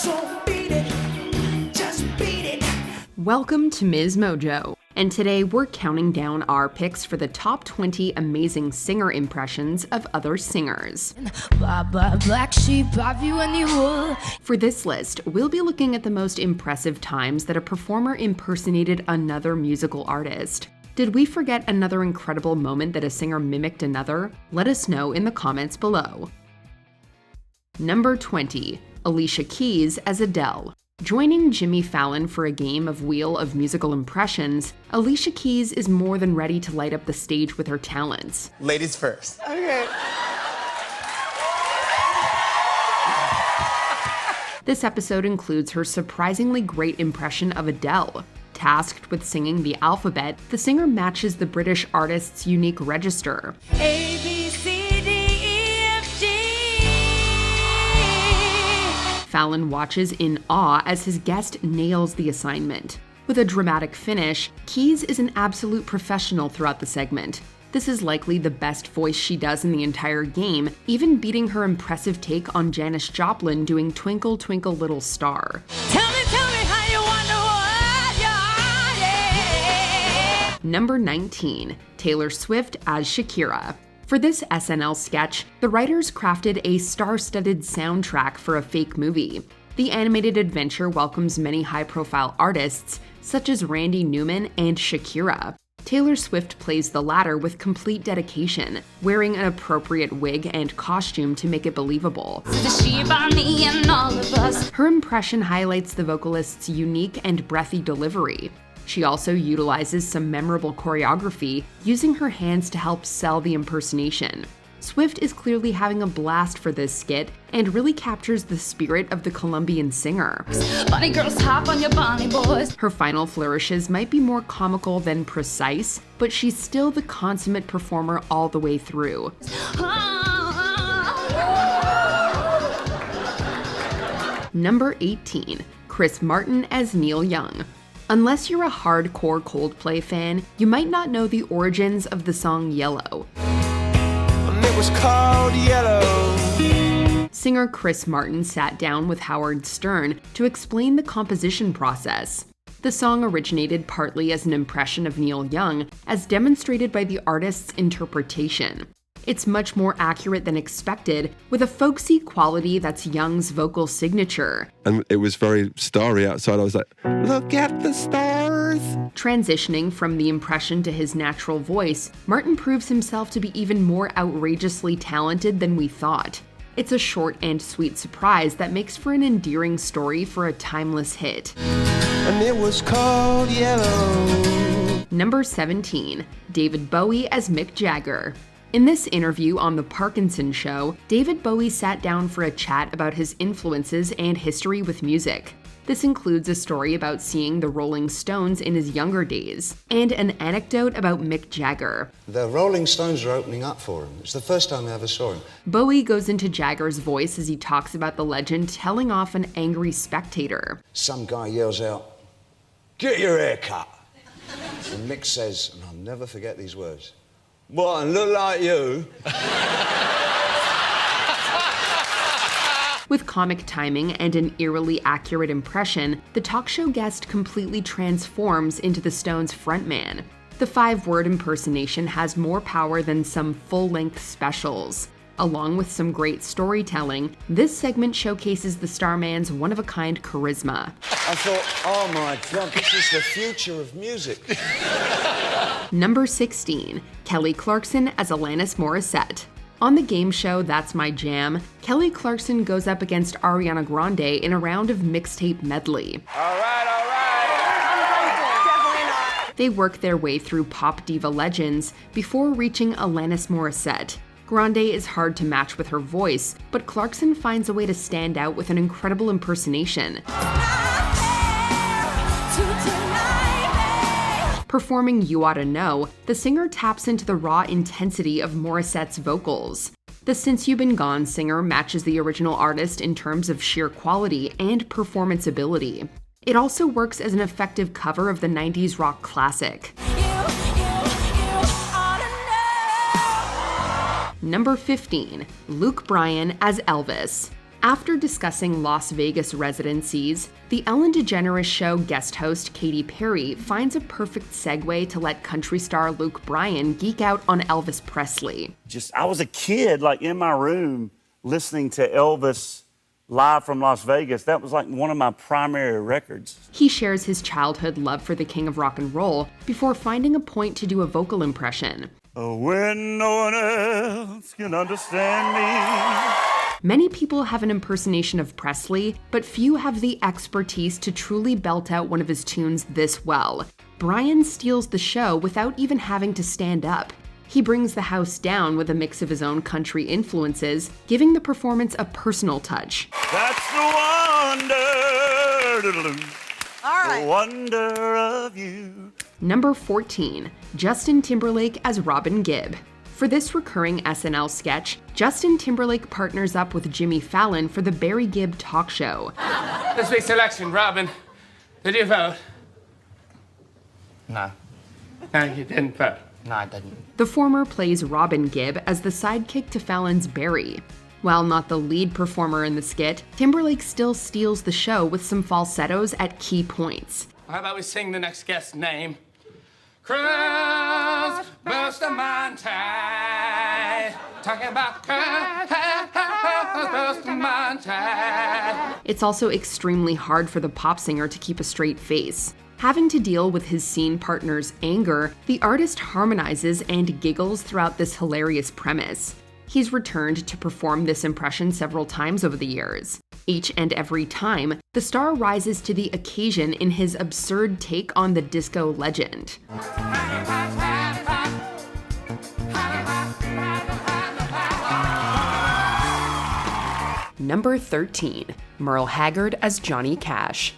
So beat it, just beat it. Welcome to MsMojo, and today we're counting down our picks for the top 20 amazing singer impressions of other singers. Black sheep, have you any wool? For this list, we'll be looking at the most impressive times that a performer impersonated another musical artist. Did we forget another incredible moment that a singer mimicked another? Let us know in the comments below. Number 20. Alicia Keys as Adele. Joining Jimmy Fallon for a game of Wheel of Musical Impressions, Alicia Keys is more than ready to light up the stage with her talents. Ladies first. Okay. This episode includes her surprisingly great impression of Adele. Tasked with singing the alphabet, the singer matches the British artist's unique register. A, B, C, D, E, F, G. Fallon watches in awe as his guest nails the assignment. With a dramatic finish, Keys is an absolute professional throughout the segment. This is likely the best voice she does in the entire game, even beating her impressive take on Janis Joplin doing Twinkle Twinkle Little Star. Tell me how you wonder what you're. Number 19. Taylor Swift as Shakira. For this SNL sketch, the writers crafted a star-studded soundtrack for a fake movie. The animated adventure welcomes many high-profile artists, such as Randy Newman and Shakira. Taylor Swift plays the latter with complete dedication, wearing an appropriate wig and costume to make it believable. Her impression highlights the vocalist's unique and breathy delivery. She also utilizes some memorable choreography, using her hands to help sell the impersonation. Swift is clearly having a blast for this skit and really captures the spirit of the Colombian singer. Bunny girls hop on your bunny boys. Her final flourishes might be more comical than precise, but she's still the consummate performer all the way through. Number 18. Chris Martin as Neil Young. Unless you're a hardcore Coldplay fan, you might not know the origins of the song Yellow. It was called Yellow. Singer Chris Martin sat down with Howard Stern to explain the composition process. The song originated partly as an impression of Neil Young, as demonstrated by the artist's interpretation. It's much more accurate than expected, with a folksy quality that's Young's vocal signature. And it was very starry outside. I was like, look at the stars. Transitioning from the impression to his natural voice, Martin proves himself to be even more outrageously talented than we thought. It's a short and sweet surprise that makes for an endearing story for a timeless hit. And it was called Yellow. Number 17. David Bowie as Mick Jagger. In this interview on The Parkinson Show, David Bowie sat down for a chat about his influences and history with music. This includes a story about seeing the Rolling Stones in his younger days, and an anecdote about Mick Jagger. The Rolling Stones are opening up for him. It's the first time I ever saw him. Bowie goes into Jagger's voice as he talks about the legend telling off an angry spectator. Some guy yells out, "Get your hair cut!" And Mick says, and I'll never forget these words, "What, and look like you?" With comic timing and an eerily accurate impression, the talk show guest completely transforms into the Stones' frontman. The 5-word impersonation has more power than some full-length specials. Along with some great storytelling, this segment showcases the Starman's one-of-a-kind charisma. I thought, oh my God, this is the future of music. Number 16. Kelly Clarkson as Alanis Morissette. On the game show That's My Jam, Kelly Clarkson goes up against Ariana Grande in a round of mixtape medley. All right. They work their way through pop diva legends before reaching Alanis Morissette. Grande is hard to match with her voice, but Clarkson finds a way to stand out with an incredible impersonation. Performing You Oughta Know, the singer taps into the raw intensity of Morissette's vocals. The Since You've Been Gone singer matches the original artist in terms of sheer quality and performance ability. It also works as an effective cover of the 90s rock classic. Number 15. Luke Bryan as Elvis. After discussing Las Vegas residencies, the Ellen DeGeneres Show guest host Katy Perry finds a perfect segue to let country star Luke Bryan geek out on Elvis Presley. I was a kid, like in my room, listening to Elvis live from Las Vegas. That was like one of my primary records. He shares his childhood love for the king of rock and roll before finding a point to do a vocal impression. Oh, when no one else can understand me. Many people have an impersonation of Presley, but few have the expertise to truly belt out one of his tunes this well. Bryan steals the show without even having to stand up. He brings the house down with a mix of his own country influences, giving the performance a personal touch. That's the wonder, All right. the wonder of you. Number 14, Justin Timberlake as Robin Gibb. For this recurring SNL sketch, Justin Timberlake partners up with Jimmy Fallon for the Barry Gibb talk show. This week's election, Robin, did you vote? No. No, you didn't vote. No, I didn't. The former plays Robin Gibb as the sidekick to Fallon's Barry. While not the lead performer in the skit, Timberlake still steals the show with some falsettos at key points. How about we sing the next guest's name? Cross, burst of my tide. Talking about cross, burst of my tide. It's also extremely hard for the pop singer to keep a straight face. Having to deal with his scene partner's anger, the artist harmonizes and giggles throughout this hilarious premise. He's returned to perform this impression several times over the years. Each and every time, the star rises to the occasion in his absurd take on the disco legend. Number 13, Merle Haggard as Johnny Cash.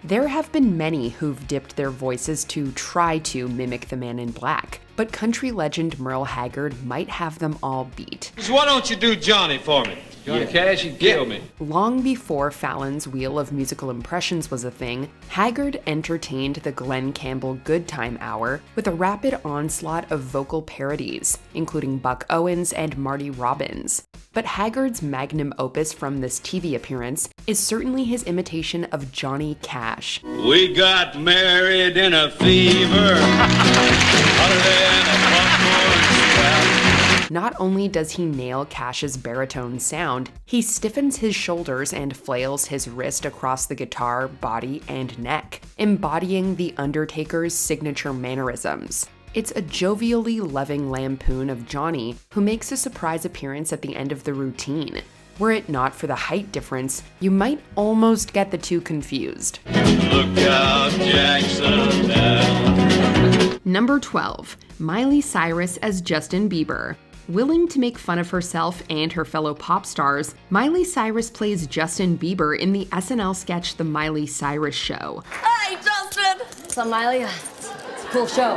There have been many who've dipped their voices to try to mimic the Man in Black, but country legend Merle Haggard might have them all beat. So why don't you do Johnny for me? Johnny Cash, you kill me. Long before Fallon's Wheel of Musical Impressions was a thing, Haggard entertained the Glen Campbell Good Time Hour with a rapid onslaught of vocal parodies, including Buck Owens and Marty Robbins. But Haggard's magnum opus from this TV appearance is certainly his imitation of Johnny Cash. We got married in a fever. Hotter than a popcorn spout. Not only does he nail Cash's baritone sound, he stiffens his shoulders and flails his wrist across the guitar, body, and neck, embodying the Undertaker's signature mannerisms. It's a jovially loving lampoon of Johnny, who makes a surprise appearance at the end of the routine. Were it not for the height difference, you might almost get the two confused. Look out, Jackson. Number 12, Miley Cyrus as Justin Bieber. Willing to make fun of herself and her fellow pop stars, Miley Cyrus plays Justin Bieber in the SNL sketch The Miley Cyrus Show. Hi, Justin. What's up, Miley? It's a cool show.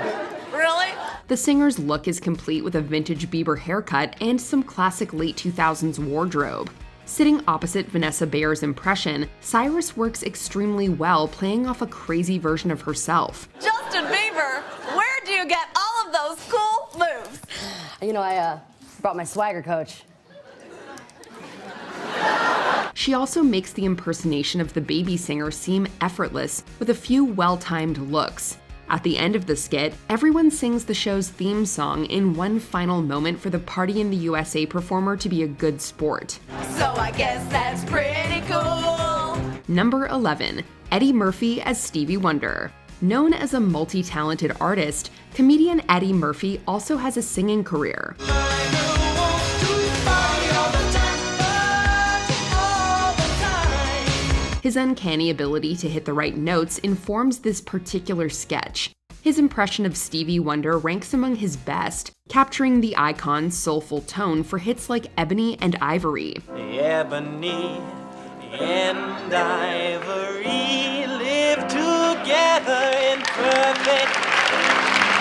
Really? The singer's look is complete with a vintage Bieber haircut and some classic late 2000s wardrobe. Sitting opposite Vanessa Bayer's impression, Cyrus works extremely well playing off a crazy version of herself. Justin Bieber, where do you get all of those cool moves? You know, I brought my swagger coach. She also makes the impersonation of the baby singer seem effortless with a few well-timed looks. At the end of the skit, everyone sings the show's theme song in one final moment for the Party in the USA performer to be a good sport. So I guess that's pretty cool. Number 11, Eddie Murphy as Stevie Wonder. Known as a multi-talented artist, comedian Eddie Murphy also has a singing career. His uncanny ability to hit the right notes informs this particular sketch. His impression of Stevie Wonder ranks among his best, capturing the icon's soulful tone for hits like Ebony and Ivory. Ebony and ivory live together in perfect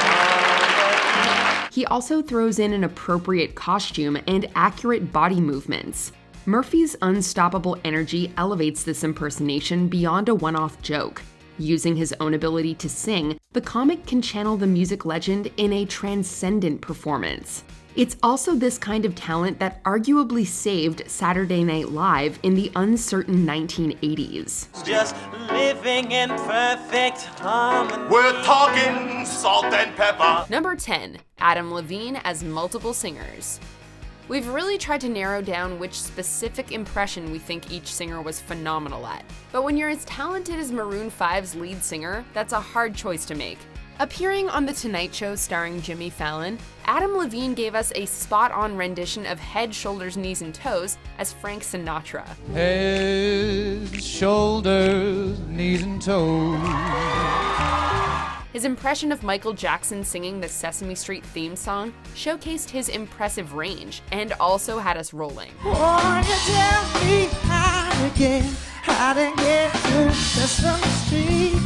harmony. He also throws in an appropriate costume and accurate body movements. Murphy's unstoppable energy elevates this impersonation beyond a one-off joke. Using his own ability to sing, the comic can channel the music legend in a transcendent performance. It's also this kind of talent that arguably saved Saturday Night Live in the uncertain 1980s. Just living in perfect harmony. We're talking salt and pepper. Number 10, Adam Levine as multiple singers. We've really tried to narrow down which specific impression we think each singer was phenomenal at. But when you're as talented as Maroon 5's lead singer, that's a hard choice to make. Appearing on The Tonight Show starring Jimmy Fallon, Adam Levine gave us a spot-on rendition of Head, Shoulders, Knees, and Toes as Frank Sinatra. Head, shoulders, knees, and toes. His impression of Michael Jackson singing the Sesame Street theme song showcased his impressive range and also had us rolling. Won't you tell me how to get to Sesame Street?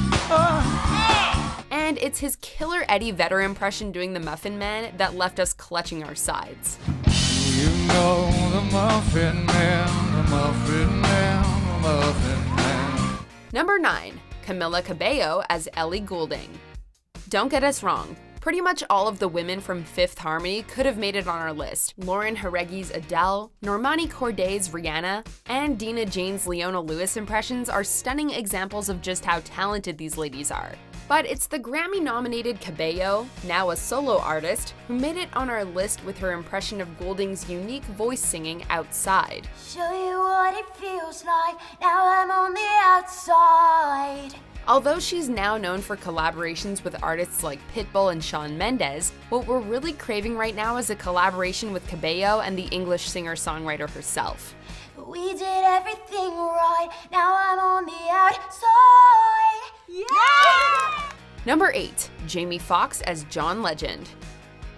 And it's his killer Eddie Vedder impression doing the Muffin Man that left us clutching our sides. You know the Muffin Man, the Muffin Man, the Muffin Man. Number 9, Camila Cabello as Ellie Goulding. Don't get us wrong, pretty much all of the women from Fifth Harmony could have made it on our list. Lauren Jauregui's Adele, Normani Corday's Rihanna, and Dina Jane's Leona Lewis impressions are stunning examples of just how talented these ladies are. But it's the Grammy-nominated Cabello, now a solo artist, who made it on our list with her impression of Goulding's unique voice singing Outside. Show you what it feels like, now I'm on the outside. Although she's now known for collaborations with artists like Pitbull and Shawn Mendes, what we're really craving right now is a collaboration with Cabello and the English singer-songwriter herself. We did everything right, now I'm on the outside. Yeah! Number 8, Jamie Foxx as John Legend.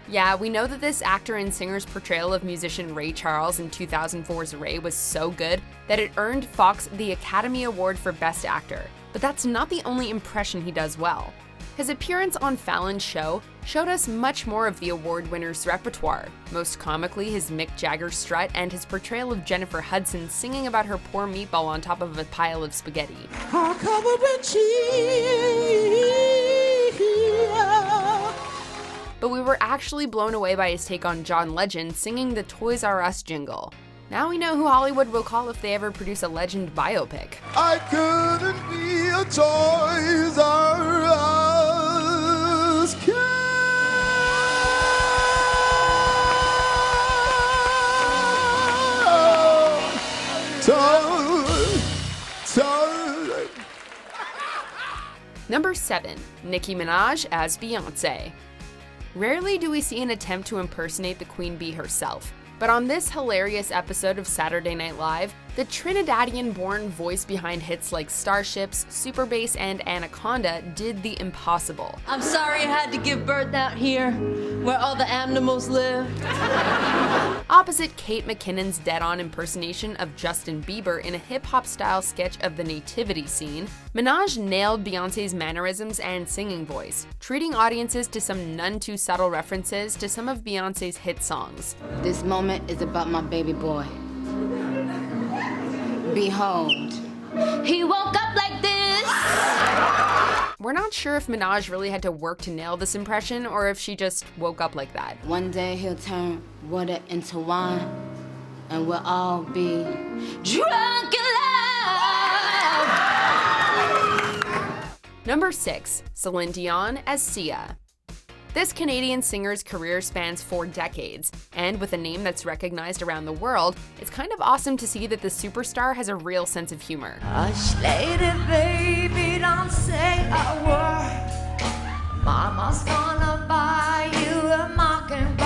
Yeah, we know that this actor and singer's portrayal of musician Ray Charles in 2004's Ray was so good that it earned Foxx the Academy Award for Best Actor. But that's not the only impression he does well. His appearance on Fallon's show showed us much more of the award winner's repertoire, most comically his Mick Jagger strut and his portrayal of Jennifer Hudson singing about her poor meatball on top of a pile of spaghetti. I'm covered in cheese. But we were actually blown away by his take on John Legend singing the Toys R Us jingle. Now we know who Hollywood will call if they ever produce a Legend biopic. I couldn't be a Toys R Us kid. Number 7, Nicki Minaj as Beyoncé. Rarely do we see an attempt to impersonate the Queen Bee herself, but on this hilarious episode of Saturday Night Live, the Trinidadian-born voice behind hits like Starships, Super Bass, and Anaconda did the impossible. I'm sorry I had to give birth out here, where all the animals live. Opposite Kate McKinnon's dead-on impersonation of Justin Bieber in a hip-hop style sketch of the nativity scene, Minaj nailed Beyoncé's mannerisms and singing voice, treating audiences to some none-too-subtle references to some of Beyoncé's hit songs. This moment is about my baby boy. Behold, he woke up like this. We're not sure if Minaj really had to work to nail this impression or if she just woke up like that. One day he'll turn water into wine, and we'll all be drunk in love. Number 6, Celine Dion as Sia. This Canadian singer's career spans 4 decades, and with a name that's recognized around the world, it's kind of awesome to see that the superstar has a real sense of humor. Hush, lady, baby, don't say a word. Mama's gonna buy you a mockingbird.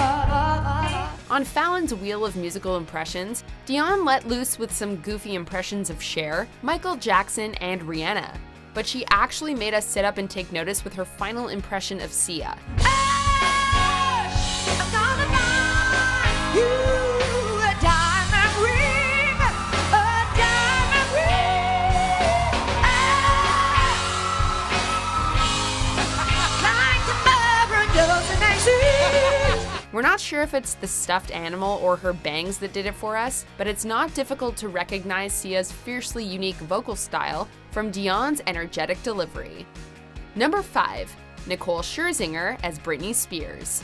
On Fallon's Wheel of Musical Impressions, Dion let loose with some goofy impressions of Cher, Michael Jackson, and Rihanna. But she actually made us sit up and take notice with her final impression of Sia. I'm gonna buy you a diamond ring, a diamond ring. Like tomorrow doesn't exist. We're not sure if it's the stuffed animal or her bangs that did it for us, but it's not difficult to recognize Sia's fiercely unique vocal style from Dion's energetic delivery. Number 5, Nicole Scherzinger as Britney Spears.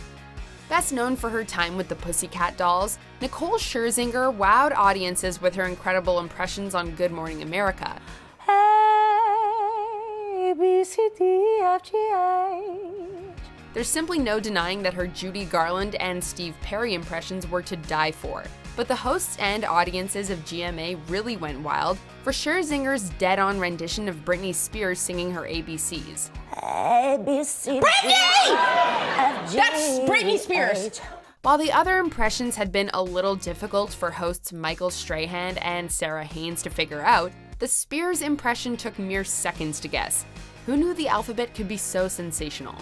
Best known for her time with the Pussycat Dolls, Nicole Scherzinger wowed audiences with her incredible impressions on Good Morning America. A, B, C, D, F, G, H. There's simply no denying that her Judy Garland and Steve Perry impressions were to die for. But the hosts and audiences of GMA really went wild for Scherzinger's dead-on rendition of Britney Spears singing her ABCs. A, B, C, D, F, G, That's Britney Spears! While the other impressions had been a little difficult for hosts Michael Strahan and Sarah Haynes to figure out, the Spears impression took mere seconds to guess. Who knew the alphabet could be so sensational?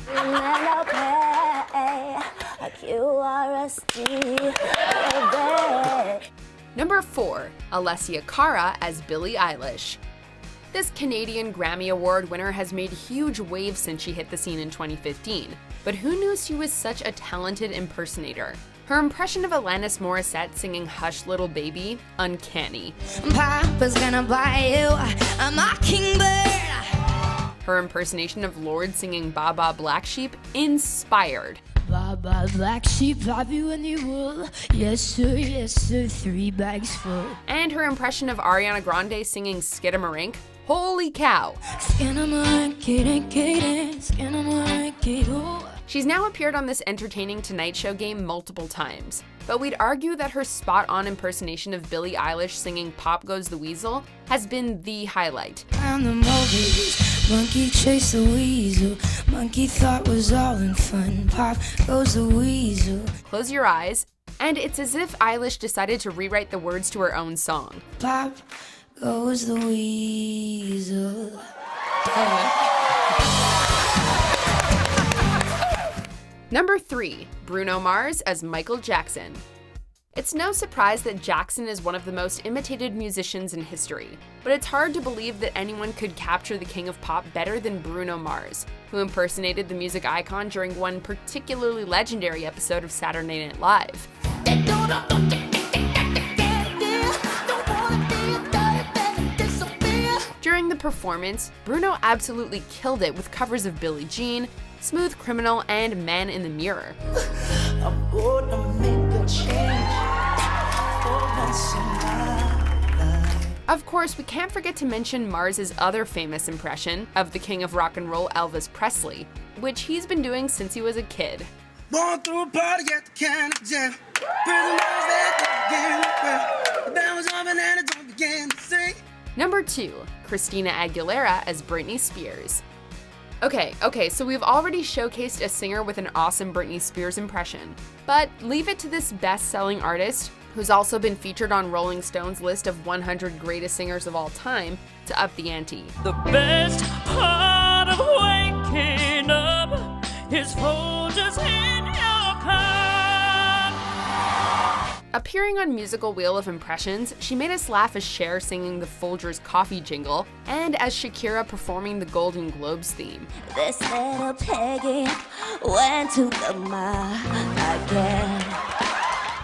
Number 4, Alessia Cara as Billie Eilish. This Canadian Grammy Award winner has made huge waves since she hit the scene in 2015, but who knew she was such a talented impersonator? Her impression of Alanis Morissette singing Hush Little Baby, uncanny. Papa's gonna buy you a mockingbird. Her impersonation of Lorde singing Baba Black Sheep, inspired. Baba Black Sheep, have you any wool? Yes sir, 3 bags full. And her impression of Ariana Grande singing Skidamarink, holy cow. She's now appeared on this entertaining Tonight Show game multiple times, but we'd argue that her spot-on impersonation of Billie Eilish singing Pop Goes the Weasel has been the highlight. And the movies, monkey chased the weasel, monkey thought was all in fun, Pop goes the weasel. Close your eyes, and it's as if Eilish decided to rewrite the words to her own song. Pop goes the weasel. Number 3, Bruno Mars as Michael Jackson. It's no surprise that Jackson is one of the most imitated musicians in history, but it's hard to believe that anyone could capture the king of pop better than Bruno Mars, who impersonated the music icon during one particularly legendary episode of Saturday Night Live. During the performance, Bruno absolutely killed it with covers of Billie Jean, Smooth Criminal, and Man in the Mirror. I'm gonna make a change for once in my life. Of course, we can't forget to mention Mars's other famous impression of the king of rock and roll, Elvis Presley, which he's been doing since he was a kid. Born through a party at the county jail. Prisoners at the game. The band was on and I don't begin to sing. Number 2, Christina Aguilera as Britney Spears. Okay, so we've already showcased a singer with an awesome Britney Spears impression, but leave it to this best-selling artist, who's also been featured on Rolling Stone's list of 100 greatest singers of all time, to up the ante. The best part of waking up is Folgers in your cup. Appearing on Musical Wheel of Impressions, she made us laugh as Cher singing the Folgers coffee jingle, and as Shakira performing the Golden Globes theme. This little piggy went to the mall again.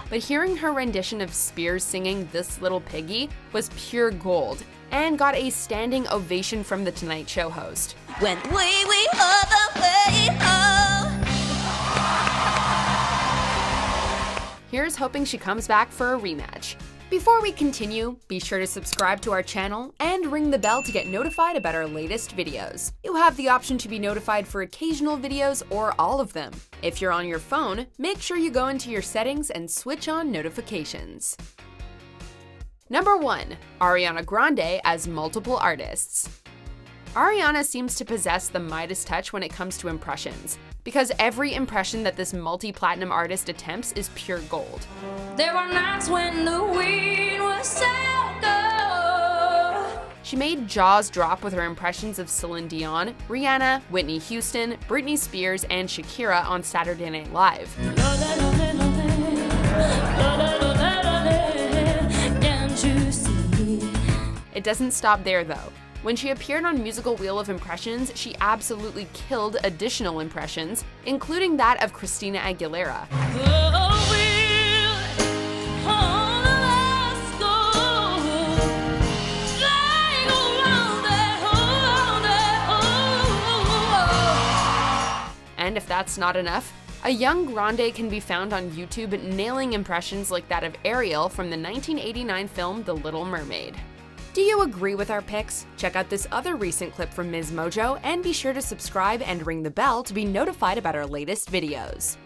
But hearing her rendition of Spears singing This Little Piggy was pure gold, and got a standing ovation from the Tonight Show host. When we all the way home. Here's hoping she comes back for a rematch. Before we continue, be sure to subscribe to our channel and ring the bell to get notified about our latest videos. You have the option to be notified for occasional videos or all of them. If you're on your phone, make sure you go into your settings and switch on notifications. Number 1, Ariana Grande as multiple artists. Ariana seems to possess the Midas touch when it comes to impressions, because every impression that this multi-platinum artist attempts is pure gold. There were nights when the wind was so cold. She made jaws drop with her impressions of Celine Dion, Rihanna, Whitney Houston, Britney Spears, and Shakira on Saturday Night Live. It doesn't stop there though. When she appeared on Musical Wheel of Impressions, she absolutely killed additional impressions, including that of Christina Aguilera. And if that's not enough, A young Grande can be found on YouTube nailing impressions like that of Ariel from the 1989 film The Little Mermaid. Do you agree with our picks? Check out this other recent clip from MsMojo and be sure to subscribe and ring the bell to be notified about our latest videos.